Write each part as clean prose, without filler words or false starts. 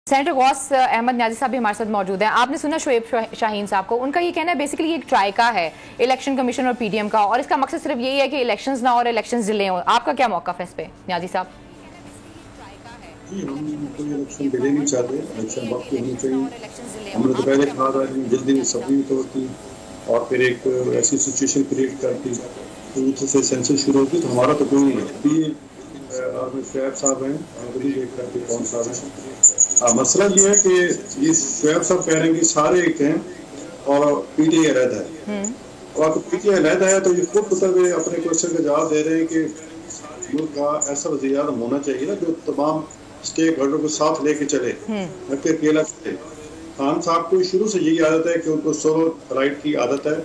Senator Ghaus Ahmad Niazi साहब भी हमारे साथ मौजूद हैं। आपने सुना शोएब शाहीन साहब को, उनका ये कहना है बेसिकली एक ट्राइका है इलेक्शन कमीशन और पीडीएम का, और इसका मकसद सिर्फ यही है कि इलेक्शंस ना और इलेक्शंस डिले हो। आपका क्या मौक़िफ़ है इस पे न्याजी साहब? हम कोई इलेक्शन डिले नहीं चाहते, इलेक्शन वक्त पे होनी चाहिए। हमने तो पहले कहा था कि जल्दी सभी तोड़ती और फिर एक ऐसी सिचुएशन क्रिएट करती तो से सेंसस शुरू होती, तो हमारा तो कोई नहीं है। अभी शोएब साहब हैं, अभी देख रहे हैं कौन साहब हैं। मसला ये है कि ये शोएब साहब कह रहे हैं कि सारे एक हैं और पीटीआई अलग है, और पीटीआई अलग है तो ये खुद हुए अपने क्वेश्चन का जवाब दे रहे हैं कि मुल्क का ऐसा वज़ीर आज़म होना चाहिए ना जो तमाम स्टेक होल्डर को साथ लेके चले, न कि अकेला चले। खान साहब को शुरू से यही आदत है कि उनको सोलो राइट की आदत है,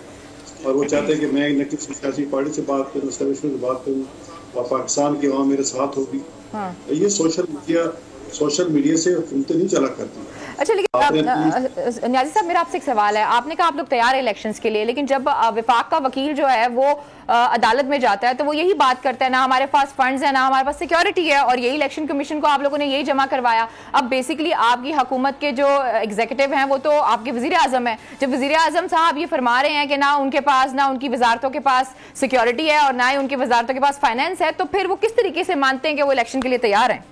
और वो चाहते हैं कि मैं न किसी सियासी पार्टी से बात करूँ, एस्टेब्लिशमेंट से बात करूँ और पाकिस्तान की आवाम मेरे साथ होगी। ये सोशल मीडिया से हुकूमतें नहीं चला करती। अच्छा, लेकिन न्याजी साहब मेरा आपसे एक सवाल है। आपने कहा आप लोग तैयार है इलेक्शंस के लिए, लेकिन जब विफाक का वकील जो है वो अदालत में जाता है तो वो यही बात करता है, ना हमारे पास फंड्स है ना हमारे पास सिक्योरिटी है, और यही इलेक्शन कमीशन को आप लोगों ने यही जमा करवाया। अब बेसिकली आपकी हुकूमत के जो एग्जीक्यूटिव हैं वो तो आपके वजीर आजम है। जब वजीर आजम साहब ये फरमा रहे हैं कि ना उनके पास, ना उनकी वजारतों के पास सिक्योरिटी है और ना ही उनकी वजारतों के पास फाइनेंस है, तो फिर वो किस तरीके से मानते हैं कि वो इलेक्शन के लिए तैयार हैं?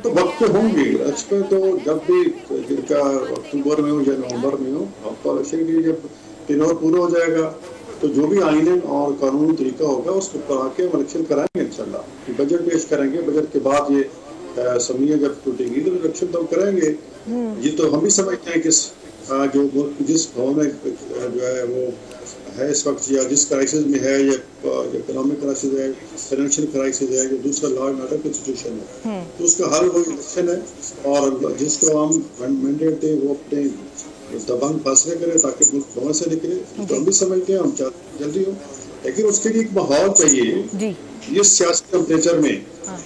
तो वक्त पे होंगे पे तो जब भी जिनका अक्टूबर में हो या नवंबर में हो, आपका इलेक्शन के जब टेन्योर पूरा हो जाएगा तो जो भी आईन और कानूनी तरीका होगा उसको करा के हम इलेक्शन कराएंगे इंशाल्लाह। बजट पेश करेंगे, बजट के बाद ये असम्बलियां जब टूटेंगी तो इलेक्शन तो करेंगे। ये तो हम भी समझते हैं कि जिस भवन में जो है वो है इस वक्त, या जिस क्राइसिस में है, या इकोनॉमिक क्राइसिस है, फाइनेंशियल क्राइसिस है, या दूसरा लॉ एंड ऑर्डर की सिचुएशन है, तो उसका हल वो इलेक्शन है। और जिसको हम मैंडेट दें वो अपने दबंग फैसले करें ताकि मुल्क भवन से निकले, तो हम भी समझते हैं हम चाहते जल्दी हो, लेकिन उसके लिए एक माहौल चाहिए। ये सियासी टेम्परेचर में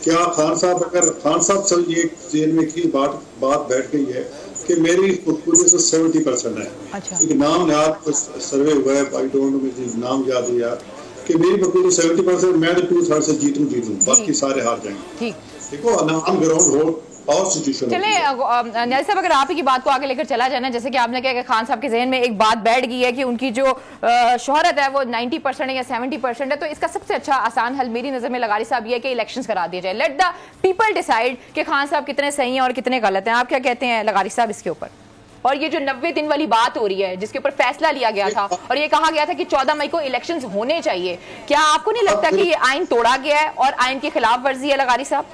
क्या खान साहब, अगर खान साहब चल ये जेल में की बात बैठ गई है कि मेरी मकबूलियत तो 70% है। अच्छा। एक नाम याद सर्वे हुआ है, आई डोंट नो मुझे नाम याद है यार, कि मेरी मकबूलियत 70%, मैं तो 2/3 से जीतूं बाकी सारे हार जाएंगे। देखो नाम ग्राउंड हो और सिचुएशन। चले न्याजी साहब, अगर आप ही की बात को आगे लेकर चला जाए ना, जैसे कि आपने कहा कि खान साहब के जहन में एक बात बैठ गई है कि उनकी जो शोहरत है वो 90% है या 70% है, तो इसका सबसे अच्छा आसान हल मेरी नज़र में लगारी साहब ये है कि इलेक्शंस करा दिए जाए। लेट द पीपल डिसाइड कि खान साहब कितने सही हैं और कितने गलत हैं। आप क्या कहते हैं लगारी साहब इसके ऊपर? और ये जो 90 दिन वाली बात हो रही है जिसके ऊपर फैसला लिया गया था और ये कहा गया था कि 14 मई को इलेक्शंस होने चाहिए, क्या आपको नहीं लगता कि ये आइन तोड़ा गया है और आइन की खिलाफ वर्जी है लगारी साहब?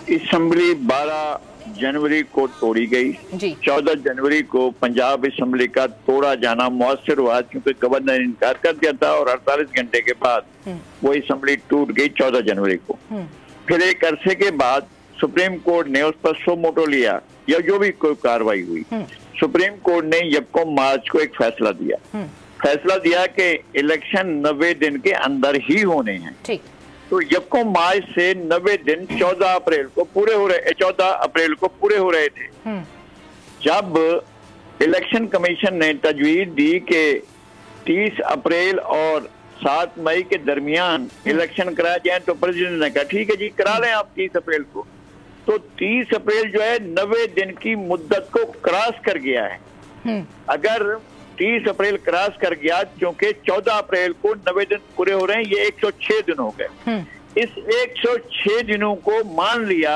असम्बली 12 जनवरी को तोड़ी गई, 14 जनवरी को पंजाब असम्बली का तोड़ा जाना मुअस्सर हुआ क्योंकि गवर्नर ने इनकार कर दिया था, और 48 घंटे के बाद वो असम्बली टूट गई 14 जनवरी को। फिर एक अरसे के बाद सुप्रीम कोर्ट ने उस पर सो मोटो लिया, या जो भी कोई कार्रवाई हुई, सुप्रीम कोर्ट ने यकम मार्च को एक फैसला दिया कि इलेक्शन 90 दिन के अंदर ही होने हैं। तो यकम मार्च से 90 दिन 14 अप्रैल को पूरे हो रहे थे। जब इलेक्शन कमीशन ने तजवीज दी कि 30 अप्रैल और 7 मई के दरमियान इलेक्शन कराए जाए, तो प्रेसिडेंट ने कहा ठीक है जी करा लें आप 30 अप्रैल को। तो 30 अप्रैल जो है 90 दिन की मुद्दत को क्रॉस कर गया है। अगर 30 अप्रैल क्रॉस कर गया, क्योंकि 14 अप्रैल को 90 दिन पूरे हो रहे हैं, ये 106 दिन हो गए। इस 106 दिनों को मान लिया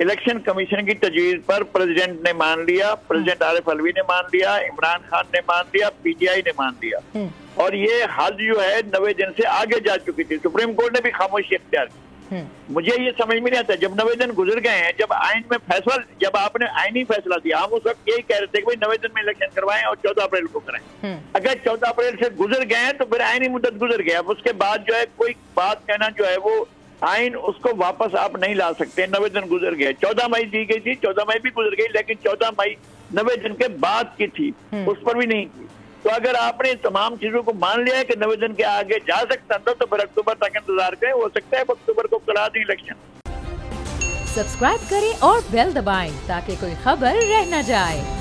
इलेक्शन कमीशन की तजवीज पर, प्रेसिडेंट ने मान लिया, प्रेसिडेंट आरिफ अलवी ने मान लिया, इमरान खान ने मान लिया, पीटीआई ने मान लिया, और ये हद जो है 90 दिन से आगे जा चुकी थी। सुप्रीम कोर्ट ने भी खामोशी इख्तियार की। मुझे ये समझ में नहीं आता, जब 90 दिन गुजर गए हैं, जब आइन में फैसला, जब आपने आइनी फैसला दिया, हम उस वक्त यही कह रहे थे कि भाई 90 दिन में इलेक्शन करवाएं और 14 अप्रैल को कराएं। अगर 14 अप्रैल से गुजर गए हैं तो फिर आइनी मुद्दत गुजर गया, उसके बाद जो है कोई बात कहना जो है वो आइन उसको वापस आप नहीं ला सकते। 90 दिन गुजर गए, 14 मई दी गई थी, 14 मई भी गुजर गई, लेकिन 14 मई 90 दिन के बाद की थी, उस पर भी नहीं की। तो अगर आपने तमाम चीजों को मान लिया है कि 90 दिन के आगे जा सकता था, तो फिर अक्टूबर तक इंतजार करें, हो सकता है अक्टूबर को करा दें इलेक्शन। सब्सक्राइब करें और बेल दबाएं ताकि कोई खबर रह न जाए।